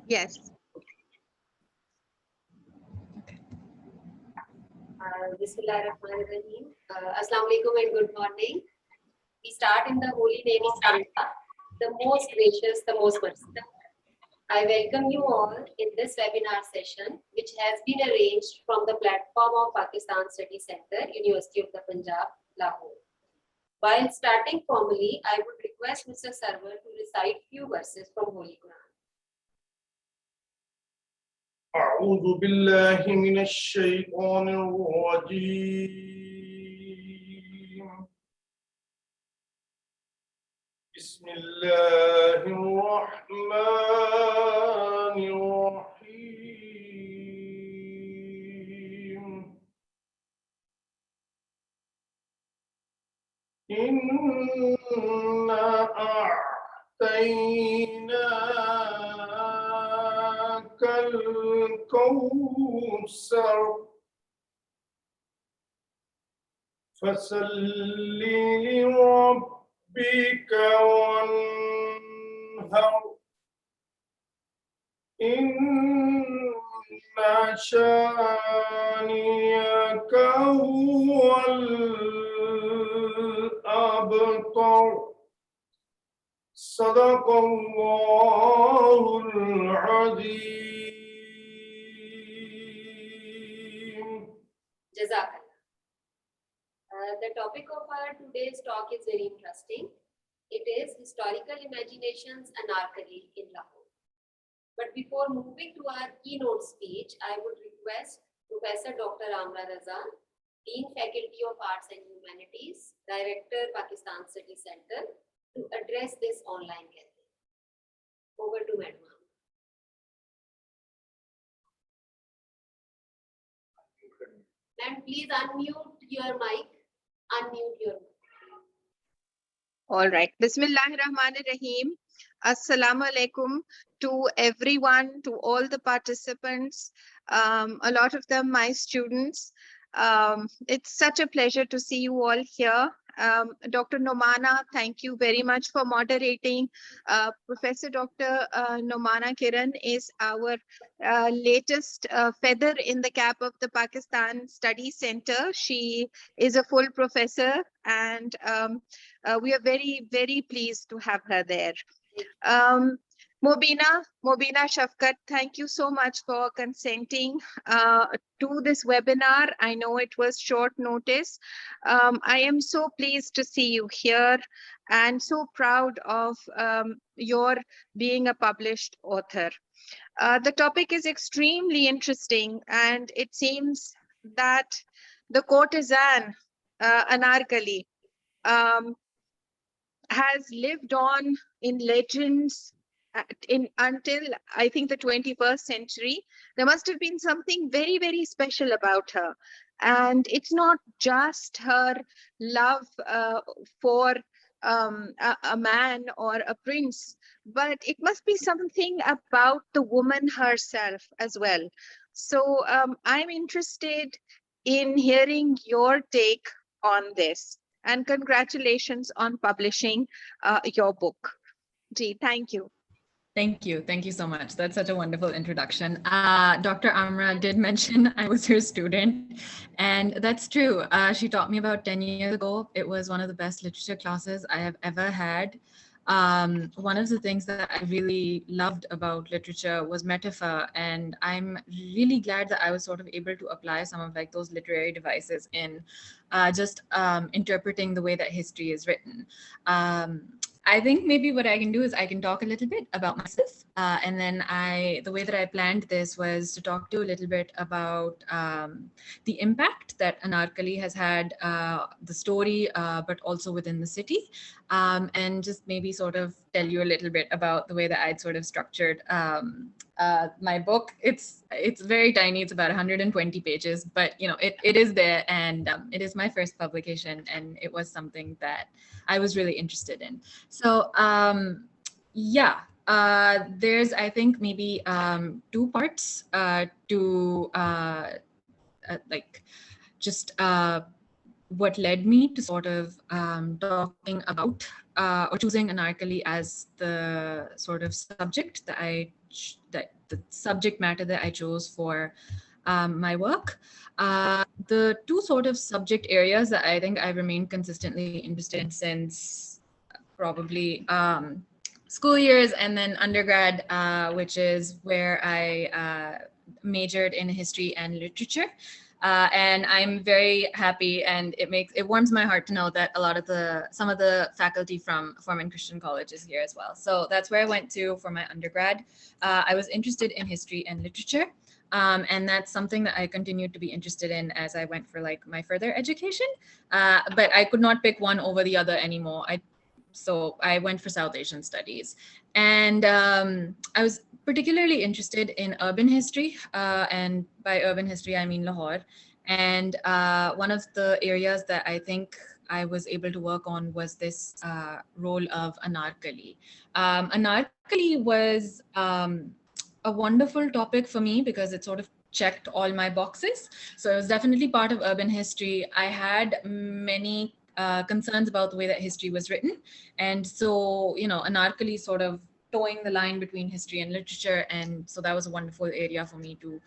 Yes. Bismillahirrahmanirrahim. Assalamu alaikum and good morning. We start in the holy name of Allah, the most gracious, the most merciful. I welcome you all in this webinar session, which has been arranged from the platform of Pakistan Study Center, University of the Punjab, Lahore. While starting formally, I would request Mr. Sarwar to recite few verses from Holy Quran. أعوذ بالله من الشيطان الرجيم بسم الله الرحمن الرحيم إنا أعطيناك الكوثر فصل لربك وانهر إن شانئك هو الأبتر صدق الله العظيم. Jazakallah. The topic of our today's talk is very interesting. It is Historical Imaginations Anarkali in Lahore. But before moving to our keynote speech, I would request Professor Dr. Amra Raza, Dean Faculty of Arts and Humanities, Director, Pakistan Study Center, to address this online gathering. Over to Madam. And please unmute your mic. Unmute your mic. All right. Bismillahirrahmanirrahim. Assalamu alaikum to everyone, to all the participants, a lot of them my students. It's such a pleasure to see you all here. Dr. Nomana, thank you very much for moderating. Professor Dr. Nomana Kiran is our latest feather in the cap of the Pakistan Study Center. She is a full professor, and we are very, very pleased to have her there. Mobina Shafkat, thank you so much for consenting to this webinar. I know it was short notice. I am so pleased to see you here and so proud of your being a published author. The topic is extremely interesting, and it seems that the courtesan, Anarkali, has lived on in legends until I think the 21st century. There must have been something very, very special about her. And it's not just her love for a man or a prince, but it must be something about the woman herself as well. So I'm interested in hearing your take on this. And congratulations on publishing your book. Gee, thank you. Thank you. Thank you so much. That's such a wonderful introduction. Dr. Amra did mention I was her student, and that's true. She taught me about 10 years ago. It was one of the best literature classes I have ever had. One of the things that I really loved about literature was metaphor, and I'm really glad that I was sort of able to apply some of like those literary devices in just interpreting the way that history is written. I think maybe what I can do is I can talk a little bit about myself, and then the way that I planned this was to talk to you a little bit about the impact that Anarkali has had, the story, but also within the city, and just maybe sort of tell you a little bit about the way that I'd sort of structured my book. It's very tiny. It's about 120 pages, but you know, it is there, and it is my first publication, and it was something that I was really interested in. So yeah, there's, I think, maybe two parts to like just what led me to sort of talking about or choosing Anarkali as the sort of subject that I the subject matter that I chose for my work. The two sort of subject areas that I think I've remained consistently interested in since probably school years and then undergrad, which is where I majored in history and literature. And I'm very happy, and it warms my heart to know that some of the faculty from Foreman Christian College is here as well. So that's where I went to for my undergrad. I was interested in history and literature. And that's something that I continued to be interested in as I went for like my further education. But I could not pick one over the other anymore. So I went for South Asian studies. And I was particularly interested in urban history. And by urban history, I mean Lahore. And one of the areas that I think I was able to work on was this role of Anarkali. Anarkali was a wonderful topic for me because it sort of checked all my boxes. So it was definitely part of urban history. I had many concerns about the way that history was written. And so, Anarkali sort of towing the line between history and literature. And so that was a wonderful area for me to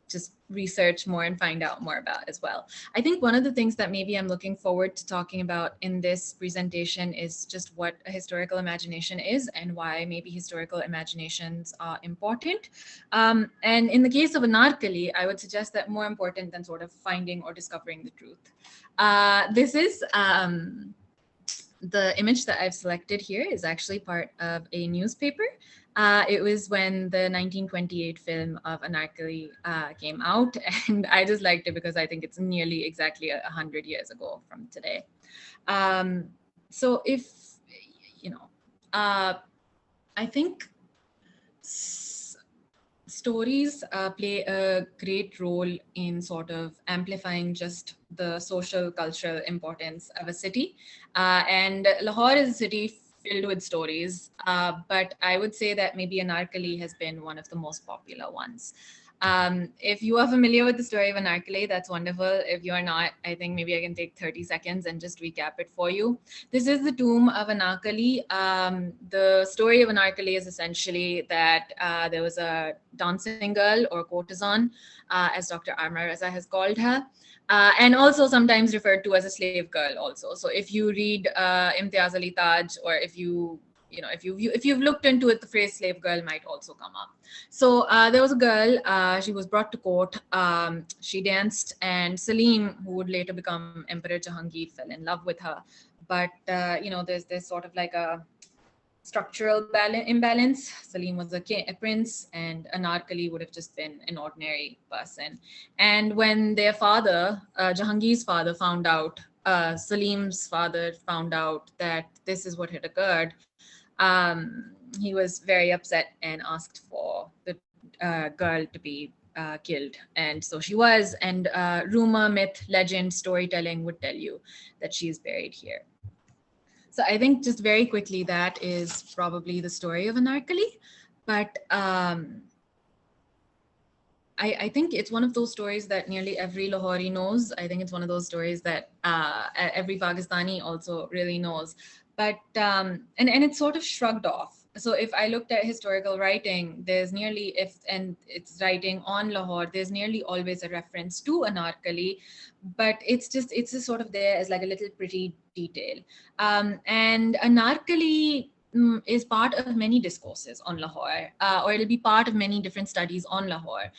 just research more and find out more about as well. I think one of the things that maybe I'm looking forward to talking about in this presentation is just what a historical imagination is and why maybe historical imaginations are important. And in the case of Anarkali, I would suggest that more important than sort of finding or discovering the truth. This is the image that I've selected here is actually part of a newspaper. It was when the 1928 film of Anarkali came out, and I just liked it because I think it's nearly exactly 100 years ago from today. So if, I think stories play a great role in sort of amplifying just the social, cultural importance of a city. And Lahore is a city filled with stories, but I would say that maybe Anarkali has been one of the most popular ones. If you are familiar with the story of Anarkali, that's wonderful. If you are not, I think maybe I can take 30 seconds and just recap it for you. This is the Tomb of Anakali. The story of Anarkali is essentially that there was a dancing girl or courtesan, as Dr. Amra Raza has called her, and also sometimes referred to as a slave girl also. So if you read Imtiaz Ali Taj, or if you've looked into it, the phrase slave girl might also come up. So there was a girl, she was brought to court, she danced, and Salim, who would later become Emperor Jahangir, fell in love with her. But, there's sort of like a structural imbalance. Salim was a prince, and Anarkali would have just been an ordinary person. And when their father, Jahangir's father, found out, Salim's father found out that this is what had occurred, he was very upset and asked for the girl to be killed. And so she was, and rumor, myth, legend, storytelling would tell you that she is buried here. So I think just very quickly, that is probably the story of Anarkali. But I think it's one of those stories that nearly every Lahori knows. I think it's one of those stories that every Pakistani also really knows. But, and it's sort of shrugged off. So if I looked at historical writing, there's nearly, and it's writing on Lahore, there's nearly always a reference to Anarkali, but it's just sort of there as like a little pretty detail. And Anarkali is part of many discourses on Lahore, or it'll be part of many different studies on Lahore,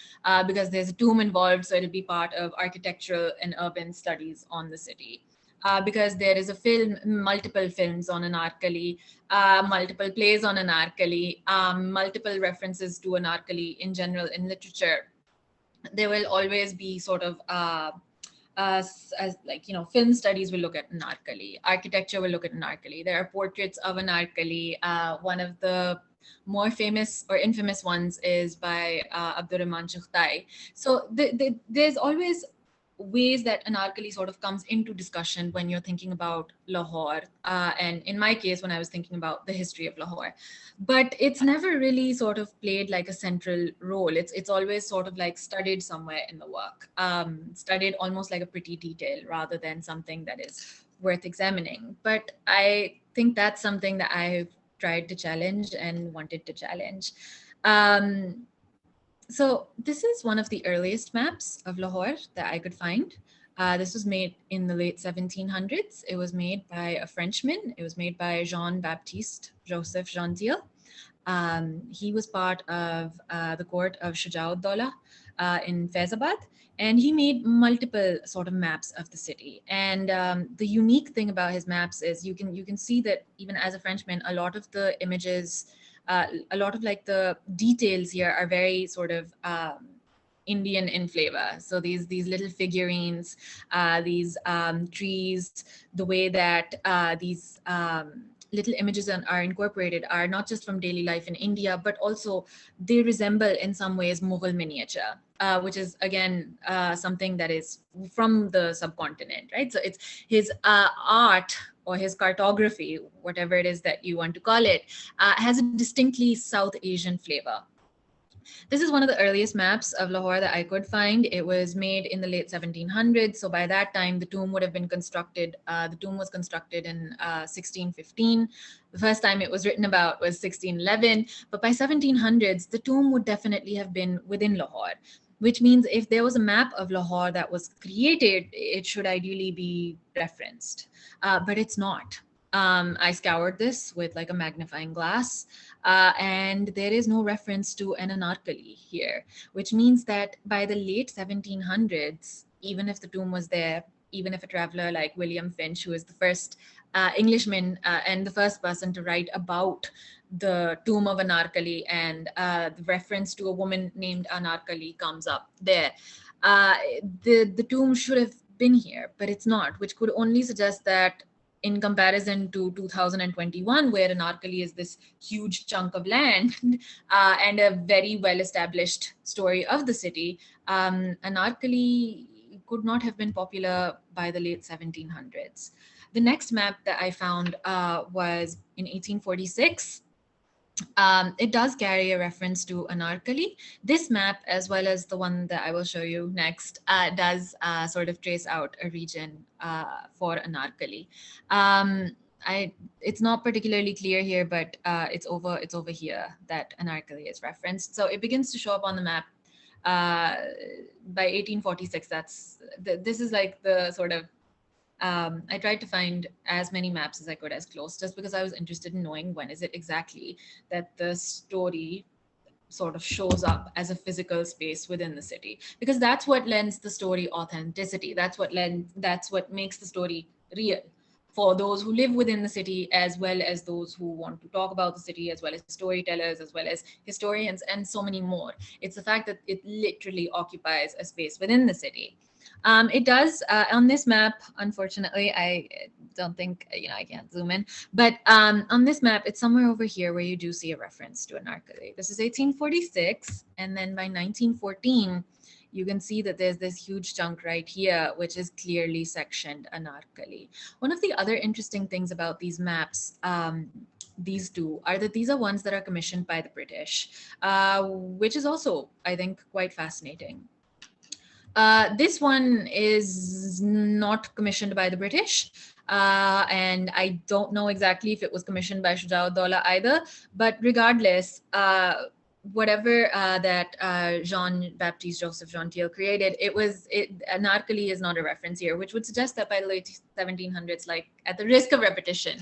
because there's a tomb involved, so it'll be part of architectural and urban studies on the city. Because there is a film, multiple films on Anarkali, multiple plays on Anarkali, multiple references to Anarkali in general in literature. There will always be sort of, film studies will look at Anarkali, architecture will look at Anarkali. There are portraits of Anarkali. One of the more famous or infamous ones is by Abdurrahman Chughtai. So there's always ways that Anarkali sort of comes into discussion when you're thinking about Lahore. And in my case, when I was thinking about the history of Lahore, but it's never really sort of played like a central role. It's always sort of like studied somewhere in the work, studied almost like a pretty detail rather than something that is worth examining. But I think that's something that I've tried to challenge and wanted to challenge. Um, so this is one of the earliest maps of Lahore that I could find. This was made in the late 1700s. It was made by a Frenchman. It was made by Jean-Baptiste Joseph Gentil. He was part of the court of Shujauddaulah in Faizabad, and he made multiple sort of maps of the city. And the unique thing about his maps is you can see that even as a Frenchman, a lot of the images, a lot of like the details here are very sort of Indian in flavor. So these little figurines, these trees, the way that these little images are incorporated are not just from daily life in India, but also they resemble in some ways Mughal miniature, which is again something that is from the subcontinent, right? So it's his art or his cartography, whatever it is that you want to call it, has a distinctly South Asian flavor. This is one of the earliest maps of Lahore that I could find. It was made in the late 1700s. So by that time, the tomb would have been constructed. The tomb was constructed in 1615. The first time it was written about was 1611. But by 1700s, the tomb would definitely have been within Lahore, which means if there was a map of Lahore that was created, it should ideally be referenced. But it's not. I scoured this with like a magnifying glass, and there is no reference to an Anarkali here, which means that by the late 1700s, even if the tomb was there, even if a traveler like William Finch, who is the first Englishman and the first person to write about the tomb of Anarkali, and the reference to a woman named Anarkali comes up there, the tomb should have been here, but it's not, which could only suggest that in comparison to 2021, where Anarkali is this huge chunk of land and a very well-established story of the city, Anarkali could not have been popular by the late 1700s. The next map that I found was in 1846. It does carry a reference to Anarkali. This map, as well as the one that I will show you next, does sort of trace out a region for Anarkali. It's not particularly clear here, but it's over here that Anarkali is referenced. So it begins to show up on the map by 1846. This is like the sort of I tried to find as many maps as I could as close, just because I was interested in knowing when is it exactly that the story sort of shows up as a physical space within the city, because that's what lends the story authenticity. That's what makes the story real for those who live within the city, as well as those who want to talk about the city, as well as storytellers, as well as historians, and so many more. It's the fact that it literally occupies a space within the city. It does on this map. Unfortunately, I don't think, I can't zoom in, but on this map, it's somewhere over here where you do see a reference to Anarkali. This is 1846, and then by 1914, you can see that there's this huge chunk right here, which is clearly sectioned Anarkali. One of the other interesting things about these maps, these two, are that these are ones that are commissioned by the British, which is also, I think, quite fascinating. This one is not commissioned by the British, and I don't know exactly if it was commissioned by Shujauddaulah either, but regardless, whatever that Jean-Baptiste Joseph Gentil created, Anarkali is not a reference here, which would suggest that by the late 1700s, like at the risk of repetition,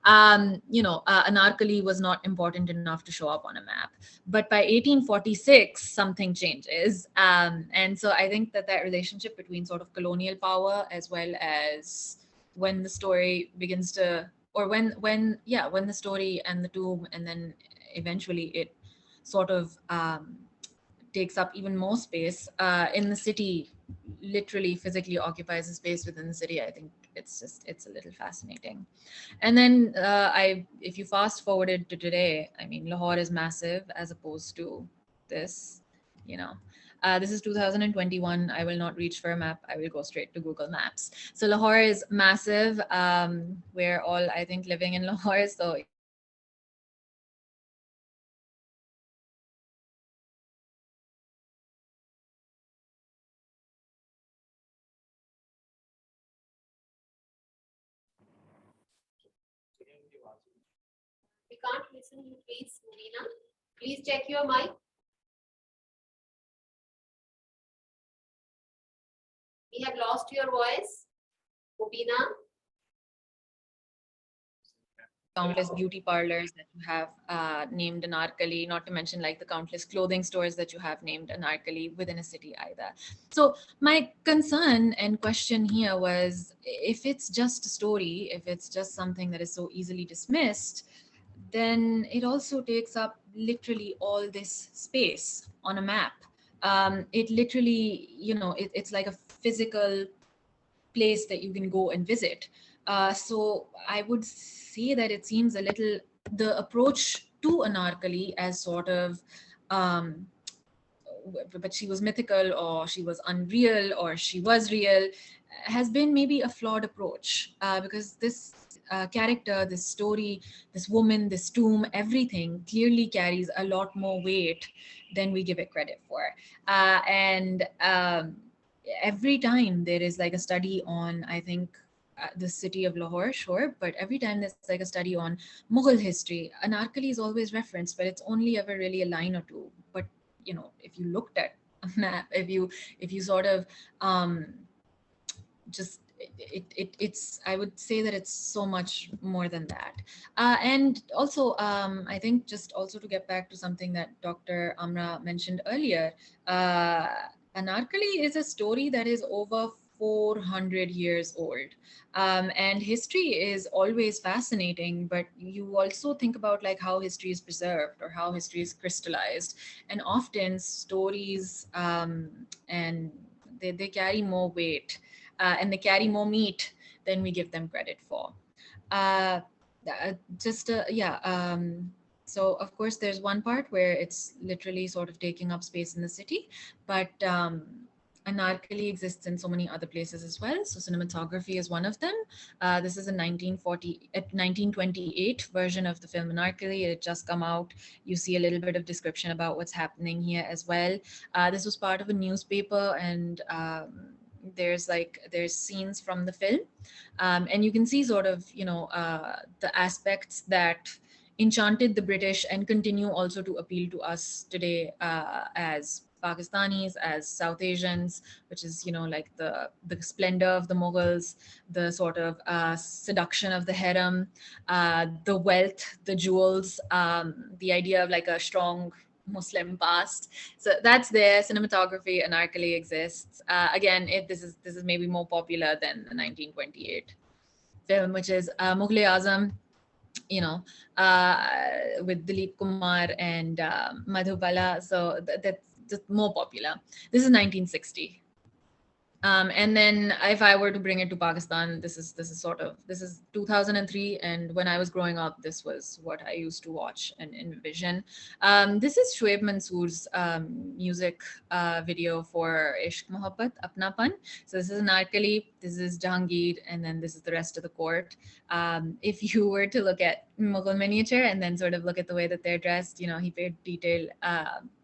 Anarkali was not important enough to show up on a map. But by 1846, something changes. And so I think that relationship between sort of colonial power, as well as when the story begins to, or when the story and the tomb, and then eventually it sort of takes up even more space in the city, literally physically occupies a space within the city. I think it's a little fascinating. And then if you fast forwarded to today, I mean, Lahore is massive as opposed to this, this is 2021. I will not reach for a map. I will go straight to Google Maps. So Lahore is massive. We're all, I think, living in Lahore. So We can't listen you, please, Mubina. Please check your mic. We have lost your voice, Mubina. Countless beauty parlors that you have named Anarkali, not to mention like the countless clothing stores that you have named Anarkali within a city either. So my concern and question here was, if it's just a story, if it's just something that is so easily dismissed, then it also takes up literally all this space on a map. It literally, it's like a physical place that you can go and visit. So I would say that it seems a little, the approach to Anarkali as sort of, but she was mythical or she was unreal or she was real, has been maybe a flawed approach, because this character, this story, this woman, this tomb, everything clearly carries a lot more weight than we give it credit for. And every time there is like a study on, I think, the city of Lahore, sure, but every time there's like a study on Mughal history, Anarkali is always referenced, but it's only ever really a line or two. But if you looked at a map, if you sort of just it's I would say that it's so much more than that. And also, I think, just also to get back to something that Dr. Amra mentioned earlier, Anarkali is a story that is over 400 years old. And history is always fascinating, but you also think about like how history is preserved or how history is crystallized. And often stories, and they carry more weight, and they carry more meat than we give them credit for. Uh, so of course there's one part where it's literally sort of taking up space in the city, but Anarkali exists in so many other places as well. So cinematography is one of them. This is a 1928 version of the film Anarkali. It had just come out. You see a little bit of description about what's happening here as well. This was part of a newspaper, and there's scenes from the film, and you can see sort of the aspects that enchanted the British and continue also to appeal to us today, as Pakistanis, as South Asians, which is like the splendor of the Mughals, the sort of seduction of the harem, the wealth, the jewels, the idea of like a strong Muslim past. So that's there. Cinematography, Anarkali exists. Again, this is maybe more popular than the 1928 film, which is Mughal-e-Azam, with Dilip Kumar and Madhubala. So that's just more popular. This is 1960. And then if I were to bring it to Pakistan, this is 2003, and when I was growing up, this was what I used to watch and envision. This is Shoaib Mansoor's music video for Ishq Mohabbat Apnapan. So this is Anarkali, this is Jahangir, and then this is the rest of the court. If you were to look at Mughal miniature and then sort of look at the way that they're dressed, he paid detailed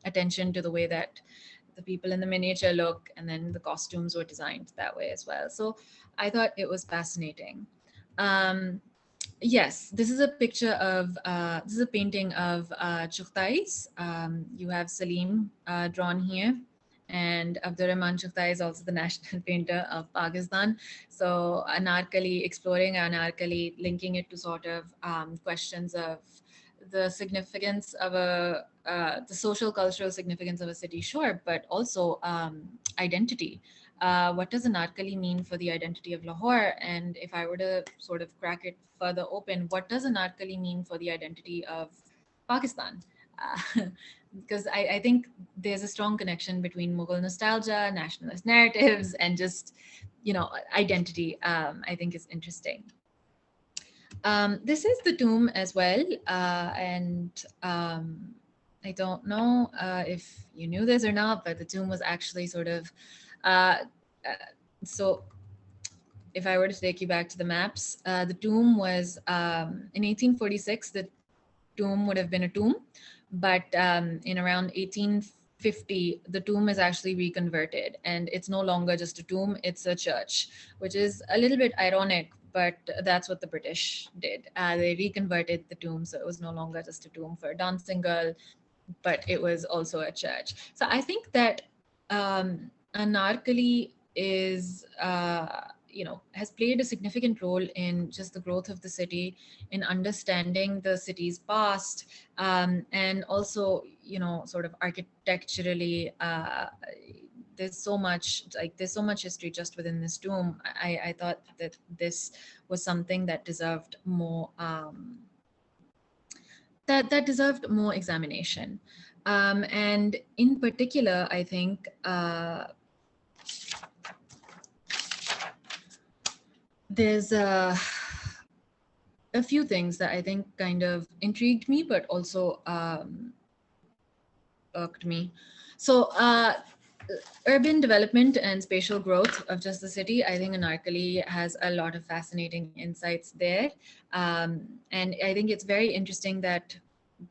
attention to the way that the people in the miniature look, and then the costumes were designed that way as well. So I thought it was fascinating. Yes, this is a picture of, this is a painting of Chughtais. You have Salim drawn here, and Abdurrahman Chughtai is also the national painter of Pakistan. So Anarkali, exploring Anarkali, linking it to sort of questions of the significance of the social cultural significance of a city, sure, but also identity. What does Anarkali mean for the identity of Lahore? And if I were to sort of crack it further open, what does Anarkali mean for the identity of Pakistan? Because I think there's a strong connection between Mughal nostalgia, nationalist narratives, and just, identity, I think is interesting. This is the tomb as well, and I don't know if you knew this or not, but the tomb was actually sort of, so if I were to take you back to the maps, the tomb was, in 1846, the tomb would have been a tomb, but in around 1850, 1850, the tomb is actually reconverted and it's no longer just a tomb, it's a church, which is a little bit ironic, but that's what the British did. They reconverted the tomb, so it was no longer just a tomb for a dancing girl, but it was also a church. So I think that Anarkali is, has played a significant role in just the growth of the city, in understanding the city's past, and also, sort of architecturally, there's so much history just within this tomb. I thought that this was something that deserved more that deserved more examination. And in particular, I think there's a few things that I think kind of intrigued me, but also irked me. So urban development and spatial growth of just the city, I think Anarkali has a lot of fascinating insights there. And I think it's very interesting that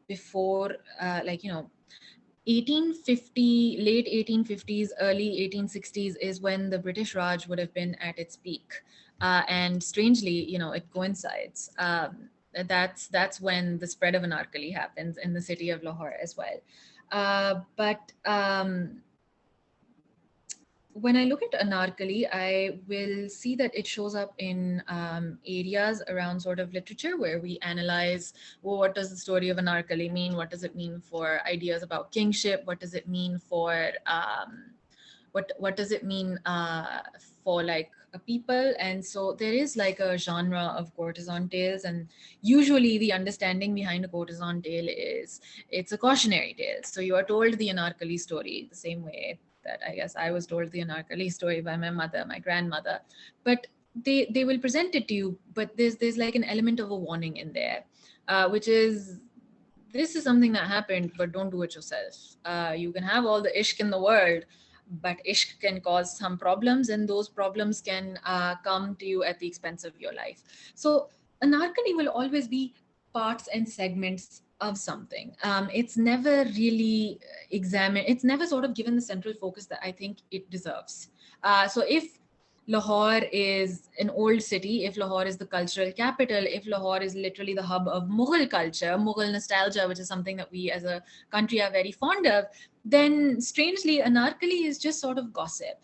before, 1850, late 1850s, early 1860s is when the British Raj would have been at its peak. And strangely, it coincides. That's when the spread of Anarkali happens in the city of Lahore as well. But when I look at Anarkali, I will see that it shows up in areas around sort of literature where we analyze, well, what does the story of Anarkali mean? What does it mean for ideas about kingship? What does it mean for what does it mean for like a people? And so there is like a genre of courtesan tales, and usually the understanding behind a courtesan tale is it's a cautionary tale. So you are told the Anarkali story the same way that I guess I was told the Anarkali story by my mother, my grandmother, but they will present it to you, but there's like an element of a warning in there, which is, this is something that happened, but don't do it yourself. You can have all the ishq in the world, but ishq can cause some problems, and those problems can come to you at the expense of your life. So Anarkali will always be parts and segments of something. It's never really examined, it's never sort of given the central focus that I think it deserves. So if Lahore is an old city, if Lahore is the cultural capital, if Lahore is literally the hub of Mughal culture, Mughal nostalgia, which is something that we as a country are very fond of, then strangely, Anarkali is just sort of gossip.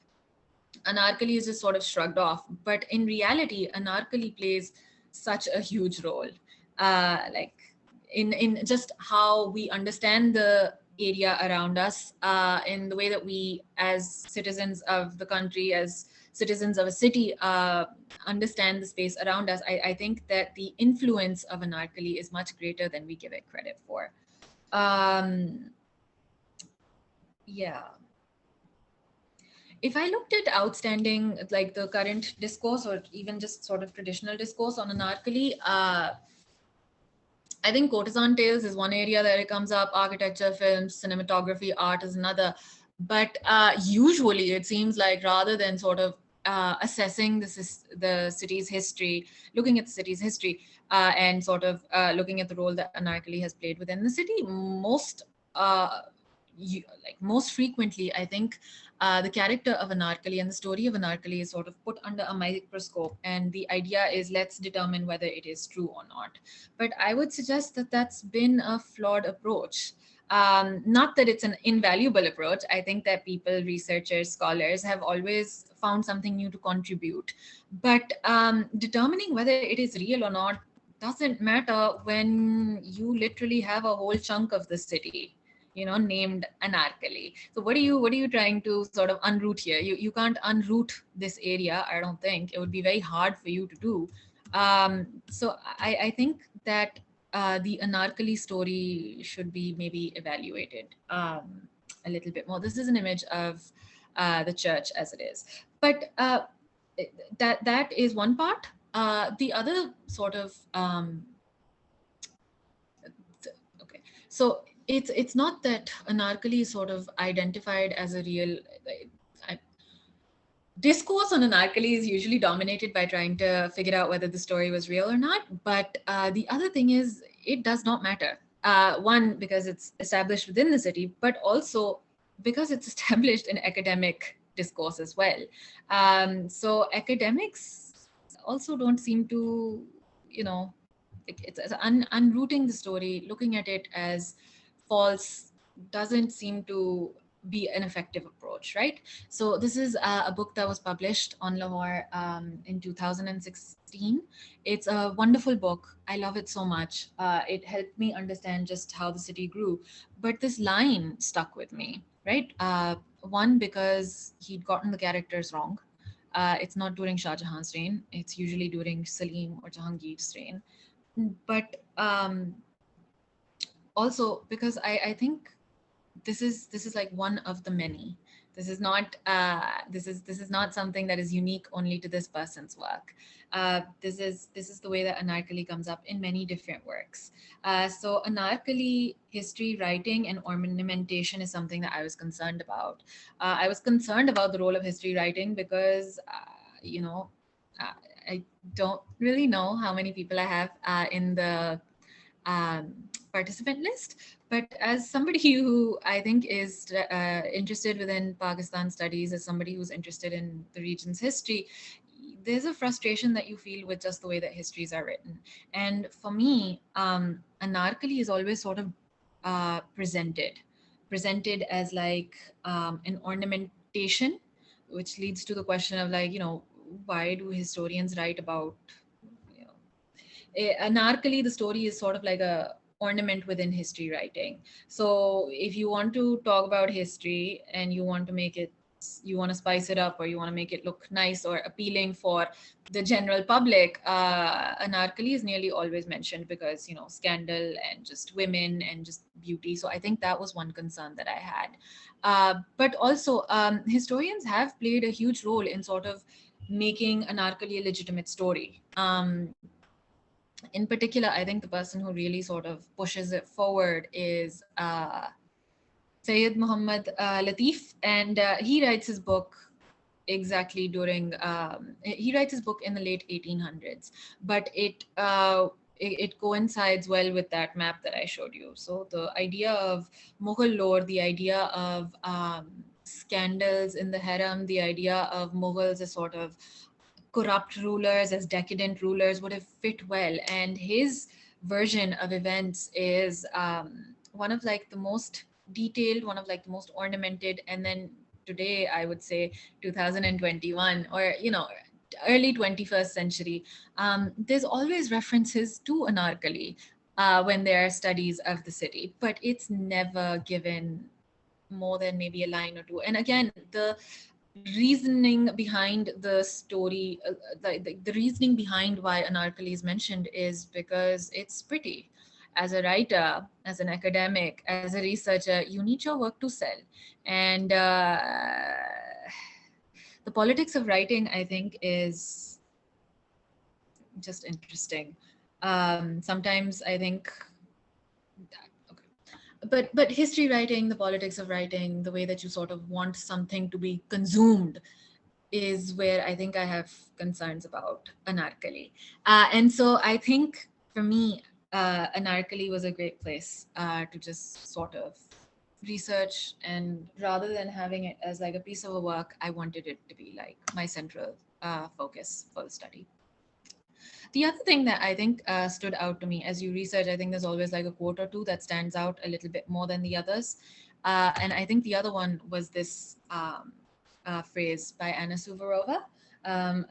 Anarkali is just sort of shrugged off. But in reality, Anarkali plays such a huge role. Like in just how we understand the area around us, in the way that we as citizens of the country, as citizens of a city, understand the space around us. I think that the influence of Anarkali is much greater than we give it credit for. Yeah. If I looked at outstanding, like the current discourse or even just sort of traditional discourse on Anarkali, I think courtesan tales is one area that it comes up, architecture, films, cinematography, art is another. But usually it seems like rather than sort of assessing the city's history, looking at the city's history, and sort of looking at the role that Anarkali has played within the city, most frequently, I think the character of Anarkali and the story of Anarkali is sort of put under a microscope, and the idea is let's determine whether it is true or not. But I would suggest that that's been a flawed approach. Not that it's an invaluable approach. I think that people, researchers, scholars have always found something new to contribute. But determining whether it is real or not doesn't matter when you literally have a whole chunk of the city, named Anarkali. So what are you trying to sort of unroot here? You can't unroot this area, I don't think. It would be very hard for you to do. So I think that the Anarkali story should be maybe evaluated a little bit more. This is an image of the church as it is. But that is one part. The other sort of okay. So it's not that Anarkali is sort of identified as a real discourse on Anarkali is usually dominated by trying to figure out whether the story was real or not. But the other thing is, it does not matter. One, because it's established within the city, but also because it's established in academic discourse as well. So academics also don't seem to, it's unrooting the story, looking at it as false doesn't seem to be an effective approach, right? So this is a book that was published on Lahore in 2016. It's a wonderful book. I love it so much. It helped me understand just how the city grew. But this line stuck with me, right? One, because he'd gotten the characters wrong. It's not during Shah Jahan's reign. It's usually during Salim or Jahangir's reign. But also because I think this is like one of the many. This is not something that is unique only to this person's work. This is the way that Anarkali comes up in many different works. So Anarkali history writing and ornamentation is something that I was concerned about. I was concerned about the role of history writing because I don't really know how many people I have in the um, participant list. But as somebody who I think is interested within Pakistan studies, as somebody who's interested in the region's history, there's a frustration that you feel with just the way that histories are written. And for me, Anarkali is always sort of presented as like an ornamentation, which leads to the question of like, why do historians write about, Anarkali, the story is sort of like a ornament within history writing. So if you want to talk about history and you want to spice it up, or you want to make it look nice or appealing for the general public, Anarkali is nearly always mentioned because, scandal and just women and just beauty. So I think that was one concern that I had. But also historians have played a huge role in sort of making Anarkali a legitimate story. In particular, I think the person who really sort of pushes it forward is Sayyid Muhammad Latif, and he writes his book exactly during he writes his book in the late 1800s, but it coincides well with that map that I showed you. So the idea of Mughal lore, the idea of scandals in the harem, the idea of Mughals as sort of corrupt rulers, as decadent rulers, would have fit well. And his version of events is one of like the most detailed, one of like the most ornamented. And then today, I would say 2021, or early 21st century, there's always references to Anarkali when there are studies of the city, but it's never given more than maybe a line or two. And again, the reasoning behind the story, the reasoning behind why Anarkali is mentioned is because it's pretty. As a writer, as an academic, as a researcher, you need your work to sell. And the politics of writing, I think, is just interesting. Sometimes I think but history writing, the politics of writing, the way that you sort of want something to be consumed, is where I think I have concerns about Anarkali. And so I think for me, Anarkali was a great place to just sort of research, and rather than having it as like a piece of a work, I wanted it to be like my central focus for the study. The other thing that I think stood out to me as you research, I think there's always like a quote or two that stands out a little bit more than the others. And I think the other one was this phrase by Anna Suvorova.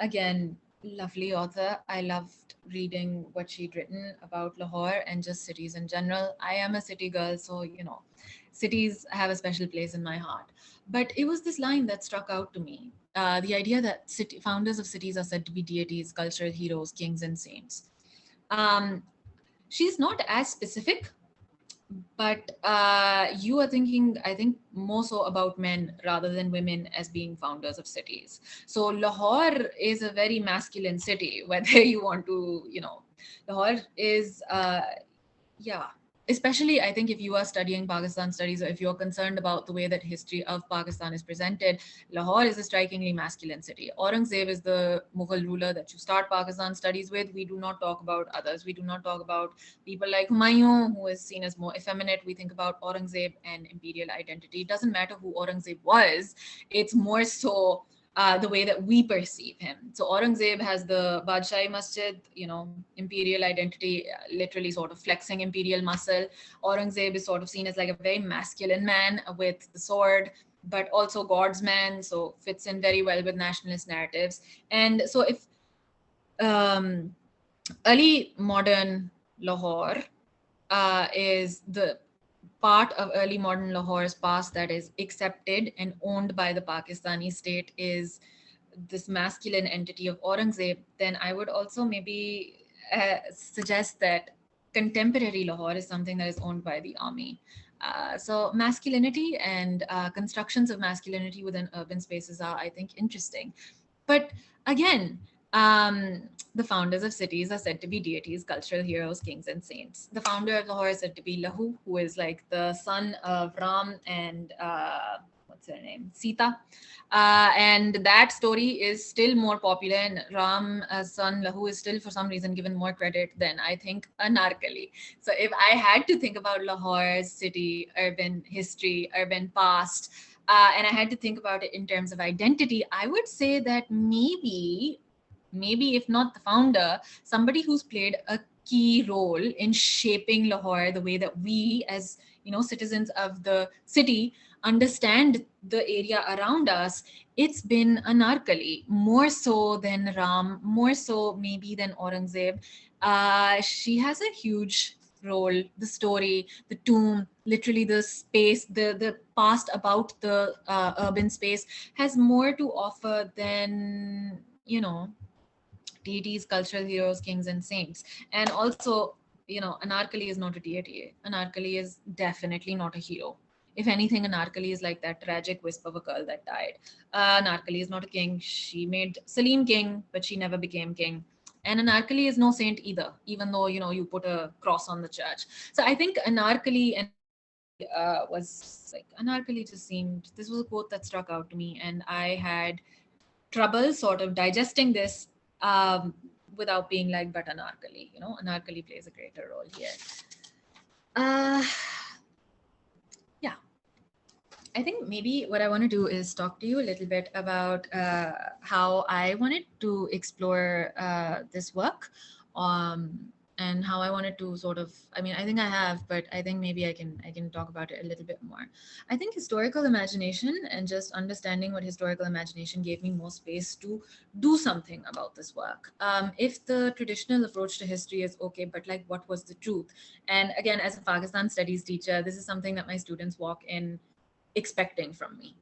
Again, lovely author. I loved reading what she'd written about Lahore and just cities in general. I am a city girl, so, cities have a special place in my heart. But it was this line that struck out to me. The idea that founders of cities are said to be deities, cultural heroes, kings, and saints. She's not as specific, but you are thinking, I think, more so about men rather than women as being founders of cities. So Lahore is a very masculine city, whether you want to, Lahore is, especially I think if you are studying Pakistan studies, or if you're concerned about the way that history of Pakistan is presented, Lahore is a strikingly masculine city. Aurangzeb is the Mughal ruler that you start Pakistan studies with. We do not talk about others. We do not talk about people like Humayun, who is seen as more effeminate. We think about Aurangzeb and imperial identity. It doesn't matter who Aurangzeb was. It's more so the way that we perceive him. So Aurangzeb has the Badshahi Masjid, imperial identity, literally sort of flexing imperial muscle. Aurangzeb is sort of seen as like a very masculine man with the sword, but also God's man, so fits in very well with nationalist narratives. And so if early modern Lahore is the part of early modern Lahore's past that is accepted and owned by the Pakistani state is this masculine entity of Aurangzeb, then I would also maybe suggest that contemporary Lahore is something that is owned by the army. So masculinity and constructions of masculinity within urban spaces are, I think, interesting. But again, the founders of cities are said to be deities, cultural heroes, kings, and saints. The founder of Lahore is said to be Lahu, who is like the son of Ram and what's her name? Sita. And that story is still more popular, and Ram's son Lahu is still for some reason given more credit than I think Anarkali. So if I had to think about Lahore's city, urban history, urban past, and I had to think about it in terms of identity, I would say that maybe if not the founder, somebody who's played a key role in shaping Lahore the way that we as citizens of the city understand the area around us, it's been Anarkali, more so than Ram, more so maybe than Aurangzeb. She has a huge role. The story, the tomb, literally the space, the past about the urban space has more to offer than deities, cultural heroes, kings, and saints. And also, Anarkali is not a deity. Anarkali is definitely not a hero. If anything, Anarkali is like that tragic wisp of a girl that died. Anarkali is not a king. She made Salim king, but she never became king. And Anarkali is no saint either, even though, you put a cross on the church. So I think Anarkali and was like, Anarkali just seemed, this was a quote that struck out to me, and I had trouble sort of digesting this without being like, but Anarkali, Anarkali plays a greater role here. Yeah, I think maybe what I want to do is talk to you a little bit about how I wanted to explore this work. And how I wanted to sort of, I think I have, but I think maybe I can talk about it a little bit more. I think historical imagination and just understanding what historical imagination gave me more space to do something about this work. If the traditional approach to history is okay, but like, what was the truth? And again, as a Pakistan studies teacher, this is something that my students walk in expecting from me.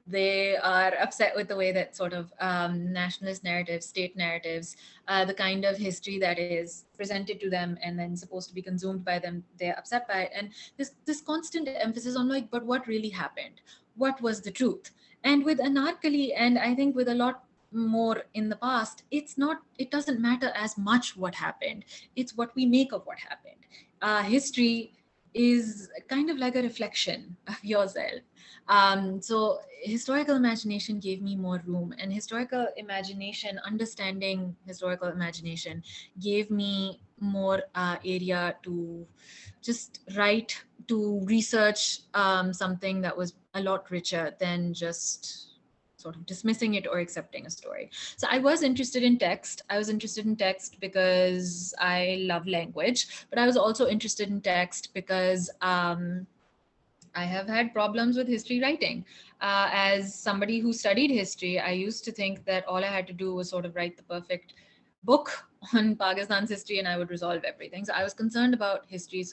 They are upset with the way that sort of nationalist narratives, state narratives, the kind of history that is presented to them and then supposed to be consumed by them, they're upset by it. And this constant emphasis on like, but what really happened? What was the truth? And with Anarkali, and I think with a lot more in the past, it doesn't matter as much what happened. It's what we make of what happened. History is kind of like a reflection of yourself. So historical imagination gave me more room, and historical imagination, understanding historical imagination, gave me more area to just write, to research something that was a lot richer than just sort of dismissing it or accepting a story. So I was interested in text. I was interested in text because I love language, but I was also interested in text because I have had problems with history writing. As somebody who studied history, I used to think that all I had to do was sort of write the perfect book on Pakistan's history and I would resolve everything. So I was concerned about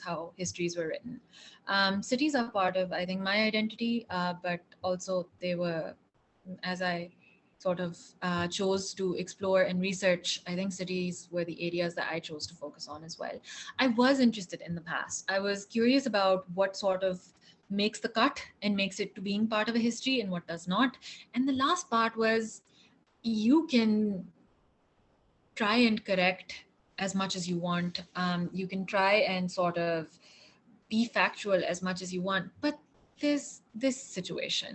how histories were written. Cities are part of, I think, my identity, but also they were, as I sort of chose to explore and research, I think cities were the areas that I chose to focus on as well. I was interested in the past. I was curious about what sort of makes the cut and makes it to being part of a history and what does not. And the last part was, you can try and correct as much as you want. You can try and sort of be factual as much as you want, but there's this situation.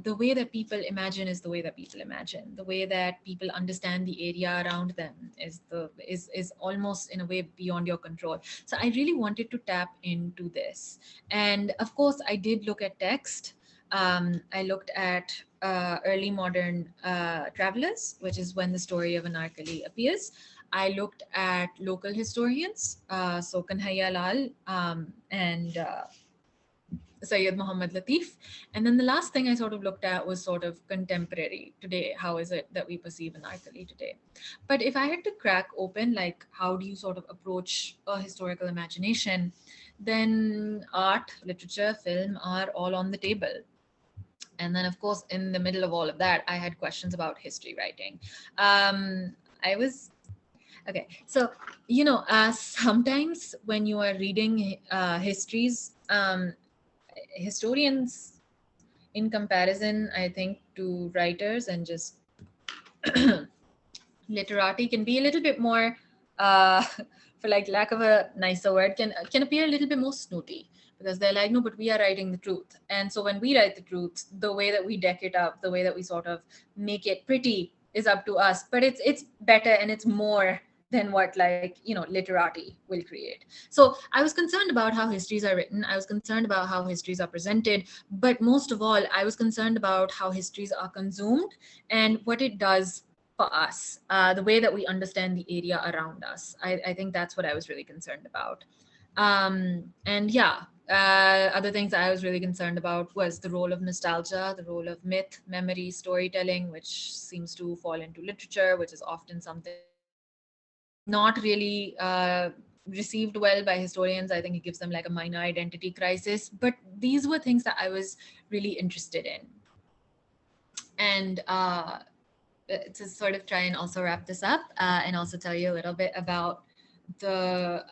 The way that people imagine is the way that people imagine. The way that people understand the area around them is almost in a way beyond your control. So I really wanted to tap into this. And of course, I did look at text. I looked at early modern travelers, which is when the story of Anarkali appears. I looked at local historians, so Kanhaiya Lal and Sayyid Muhammad Latif. And then the last thing I sort of looked at was sort of contemporary today. How is it that we perceive Anarkali today? But if I had to crack open, like, how do you sort of approach a historical imagination, then art, literature, film are all on the table. And then, of course, in the middle of all of that, I had questions about history writing. I was Okay, so sometimes when you are reading histories, historians, in comparison, I think, to writers and just literati, can be a little bit more, for like lack of a nicer word, can appear a little bit more snooty, because they're like, no, but we are writing the truth. And so when we write the truth, the way that we deck it up, the way that we sort of make it pretty is up to us. But it's better and it's more than what, like, literati will create. So I was concerned about how histories are written. I was concerned about how histories are presented. But most of all, I was concerned about how histories are consumed and what it does for us, the way that we understand the area around us. I think that's what I was really concerned about. And yeah, other things I was really concerned about was the role of nostalgia, the role of myth, memory, storytelling, which seems to fall into literature, which is often something not really received well by historians. I think it gives them like a minor identity crisis. But these were things that I was really interested in. And to sort of try and also wrap this up and also tell you a little bit about the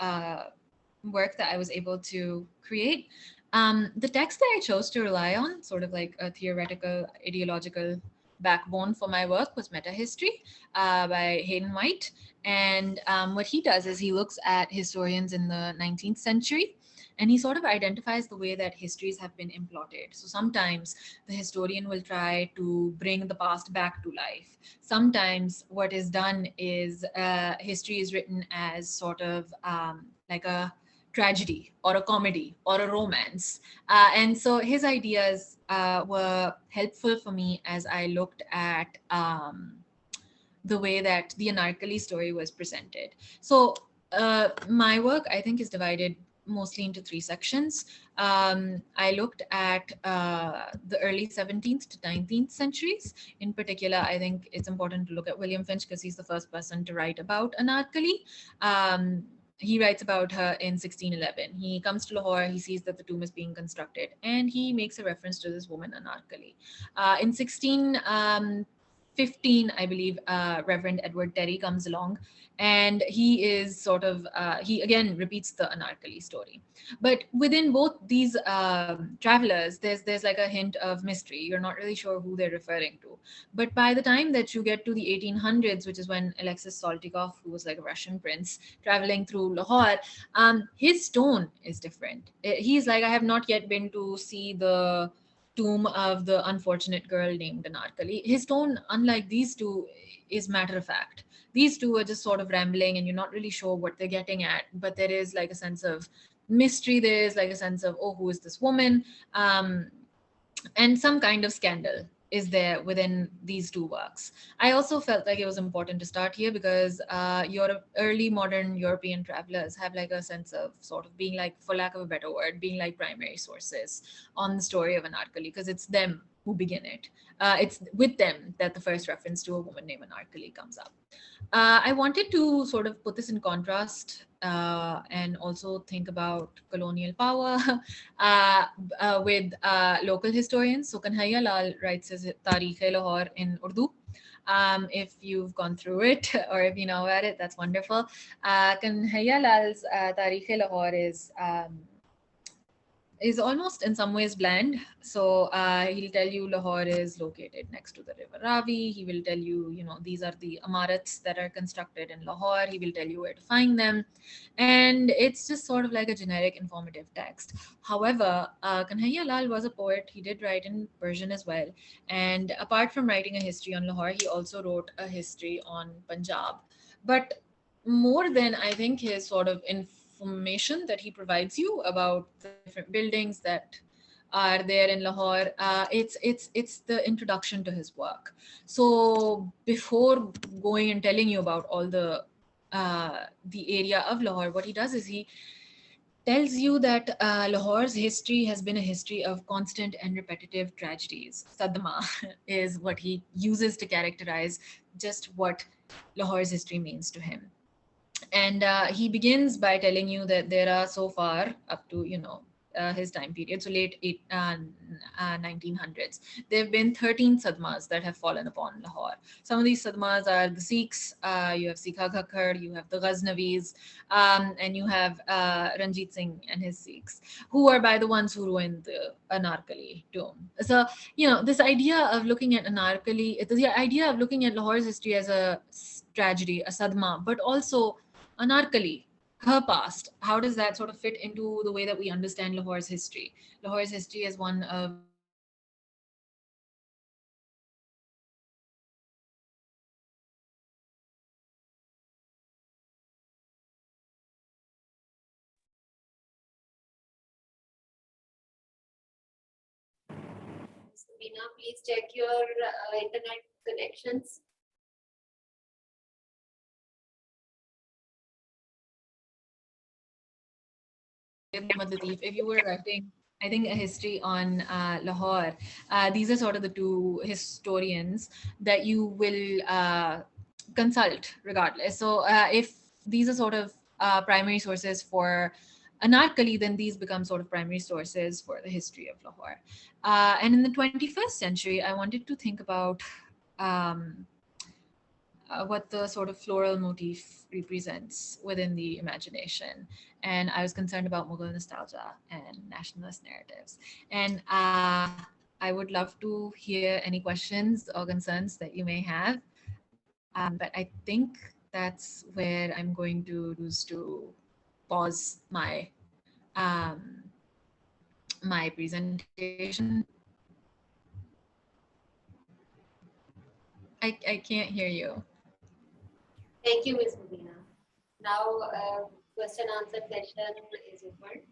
work that I was able to create. The text that I chose to rely on, sort of like a theoretical, ideological backbone for my work, was Meta History by Hayden White. And what he does is he looks at historians in the 19th century, and he sort of identifies the way that histories have been imploded. So sometimes the historian will try to bring the past back to life. Sometimes what is done is history is written as sort of like a tragedy or a comedy or a romance. And so his ideas were helpful for me as I looked at the way that the Anarkali story was presented. So my work, I think, is divided mostly into three sections. I looked at the early 17th to 19th centuries. In particular, I think it's important to look at William Finch because he's the first person to write about Anarkali. He writes about her in 1611. He comes to Lahore, he sees that the tomb is being constructed, and he makes a reference to this woman, Anarkali. In 1615, I believe, Reverend Edward Terry comes along, and he is sort of, he again repeats the Anarkali story. But within both these travelers, there's like a hint of mystery. You're not really sure who they're referring to. But by the time that you get to the 1800s, which is when Alexis Saltykov, who was like a Russian prince traveling through Lahore, his tone is different. He's like, I have not yet been to see the tomb of the unfortunate girl named Anarkali. His tone, unlike these two, is matter of fact. These two are just sort of rambling and you're not really sure what they're getting at, but there is like a sense of mystery. There is like a sense of, oh, who is this woman? And some kind of scandal is there within these two works. I also felt like it was important to start here because early modern European travelers have like a sense of sort of being like, for lack of a better word, being like primary sources on the story of Anarkali, because it's them who begin it. It's with them that the first reference to a woman named Anarkali comes up. I wanted to sort of put this in contrast and also think about colonial power with local historians. So Kanhaiya Lal writes his Tarikh-e-Lahore in Urdu. If you've gone through it or if you know about it, that's wonderful. Kanhaiya Lal's Tarikh-e-Lahore is is almost in some ways bland. So he'll tell you Lahore is located next to the river Ravi. He will tell you, you know, these are the amarats that are constructed in Lahore. He will tell you where to find them. And it's just sort of like a generic informative text. However, Kanhaiya Lal was a poet. He did write in Persian as well. And apart from writing a history on Lahore, he also wrote a history on Punjab. But more than, I think, his sort of information that he provides you about the different buildings that are there in Lahore, it's the introduction to his work. So before going and telling you about all the area of Lahore, what he does is he tells you that Lahore's history has been a history of constant and repetitive tragedies. Sadma is what he uses to characterize just what Lahore's history means to him. And he begins by telling you that there are so far up to, you know, his time period, so late 1900s, there have been 13 sadmas that have fallen upon Lahore. Some of these sadmas are the Sikhs, you have Sikha Khakkar, you have the Ghaznavis, and you have Ranjit Singh and his Sikhs, who are by the ones who ruined the Anarkali tomb. So, you know, this idea of looking at Anarkali, the idea of looking at Lahore's history as a tragedy, a sadma, but also Anarkali, her past, how does that sort of fit into the way that we understand Lahore's history? Lahore's history is one of Sabina, please check your internet connections. If you were writing, I think, a history on Lahore, these are sort of the two historians that you will consult regardless. So if these are sort of primary sources for Anarkali, then these become sort of primary sources for the history of Lahore. And in the 21st century, I wanted to think about um, what the sort of floral motif represents within the imagination. And I was concerned about Mughal nostalgia and nationalist narratives. And I would love to hear any questions or concerns that you may have. But I think that's where I'm going to choose to pause um, my presentation. I can't hear you. Thank you, Ms. Sabina. Now, question answer session is open.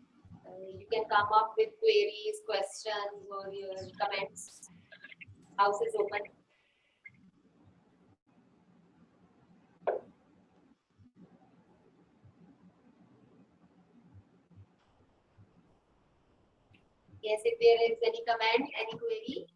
You can come up with queries, questions, or your comments. House is open. Yes, if there is any comment, any query.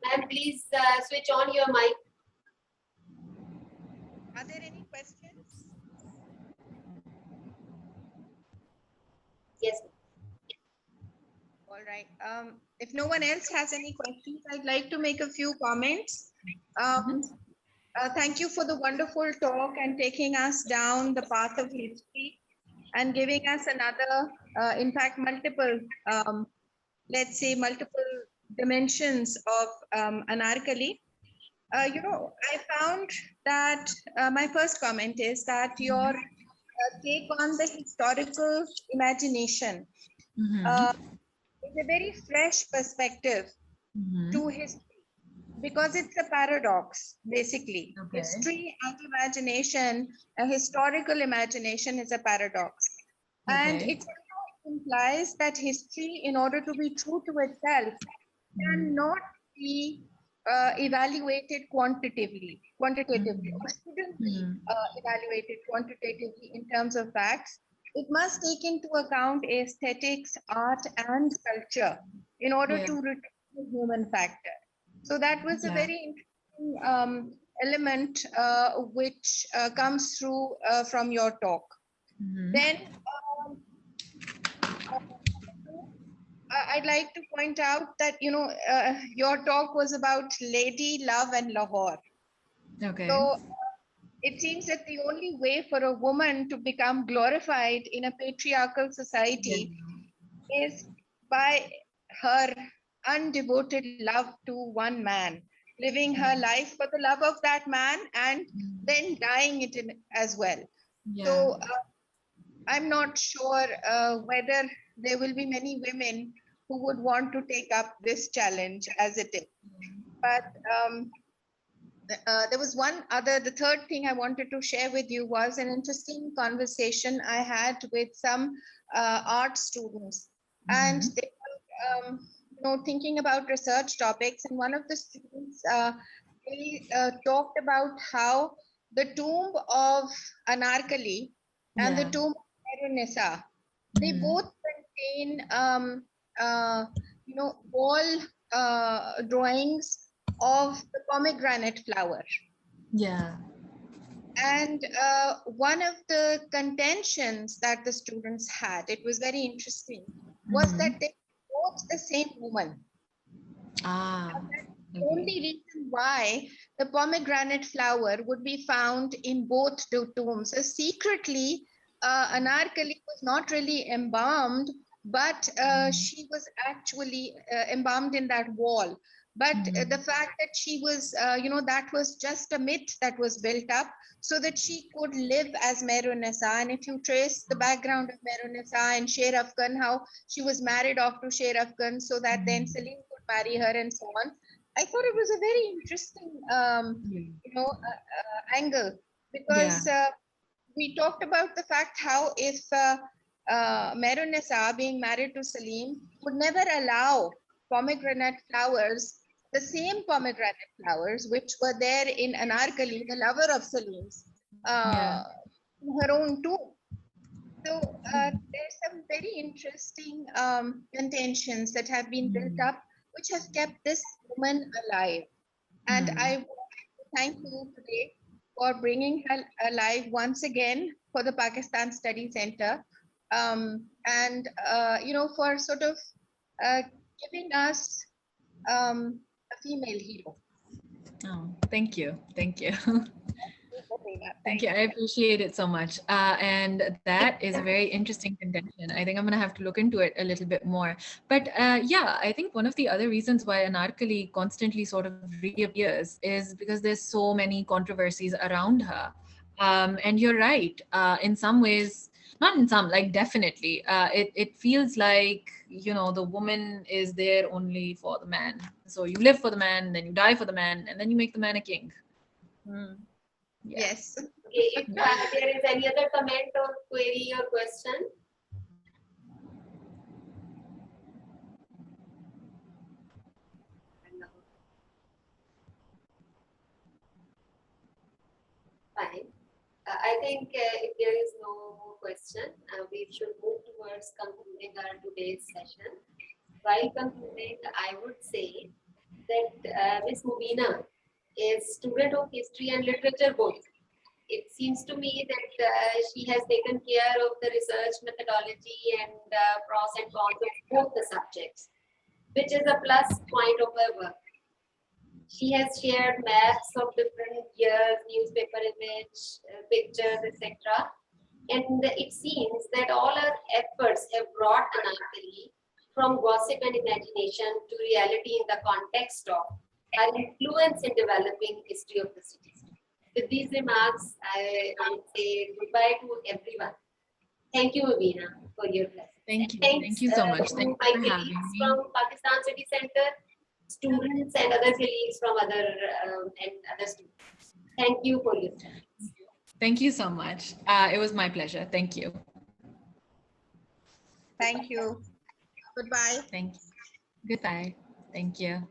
Ma'am, please switch on your mic. Are there any questions? Yes. All right. If no one else has any questions, I'd like to make a few comments. Thank you for the wonderful talk and taking us down the path of history and giving us another, in fact, multiple, let's say, multiple dimensions of Anarkali. You know, I found that my first comment is that your take on the historical imagination is a very fresh perspective to history because it's a paradox, basically. Okay. History and imagination, a historical imagination is a paradox. And Okay. it implies that history, in order to be true to itself, cannot be evaluated quantitatively, or shouldn't be evaluated quantitatively in terms of facts. It must take into account aesthetics, art, and culture in order to retain the human factor. So that was a very interesting element which comes through from your talk. Then I'd like to point out that, your talk was about lady love and Lahore. Okay. So it seems that the only way for a woman to become glorified in a patriarchal society is by her undevoted love to one man, living her life for the love of that man and then dying it in as well. Yeah. So I'm not sure whether there will be many women who would want to take up this challenge as it is. But there was the third thing I wanted to share with you was an interesting conversation I had with some art students. And they were thinking about research topics. And one of the students, they talked about how the tomb of Anarkali and the Yeah. tomb of Nisa, they both contain, wall drawings of the pomegranate flower. Yeah. And one of the contentions that the students had, it was very interesting, was that they were both the same woman. Ah. The only reason why the pomegranate flower would be found in both the tombs is secretly Anarkali was not really embalmed, but she was actually embalmed in that wall. But the fact that she was, that was just a myth that was built up so that she could live as Mehrunisa. And if you trace the background of Mehrunisa and Sher Afghan, how she was married off to Sher Afghan so that then Salim could marry her and so on. I thought it was a very interesting, angle because we talked about the fact how if Mehrunisa being married to Salim would never allow pomegranate flowers, the same pomegranate flowers which were there in Anarkali, the lover of Salim's, in her own tomb. So there's some very interesting contentions that have been built up, which have kept this woman alive. And I want to thank you today for bringing her alive once again for the Pakistan Study Center, and for sort of giving us a female hero. Oh, thank you. Thank you. Thank Thank you. I appreciate it so much. And that is a very interesting contention. I think I'm going to have to look into it a little bit more. But yeah, I think one of the other reasons why Anarkali constantly sort of reappears is because there's so many controversies around her. And you're right. In some ways, not in some, like definitely, it feels like, the woman is there only for the man. So you live for the man, then you die for the man, and then you make the man a king. Yes. Okay, if there is any other comment or query or question. Fine. I think if there is no question, we should move towards concluding our today's session. While concluding, I would say that Ms. Mubina is student of history and literature both. It seems to me that she has taken care of the research methodology and pros and cons of both the subjects, which is a plus point of her work. She has shared maps of different years, newspaper image, pictures, etc. And it seems that all our efforts have brought Anarkali from gossip and imagination to reality in the context of her influence in developing history of the city. With these remarks, I would say goodbye to everyone. Thank you, Mubina, for your presence. Thank you. Thanks, Thank you so much. to Thank you my for having colleagues me. from Pakistan Study Center, students and other colleagues from other students. Thank you for your time. Thank you so much. It was my pleasure. Thank you. Thank you. Goodbye. Thank you. Goodbye. Thank you.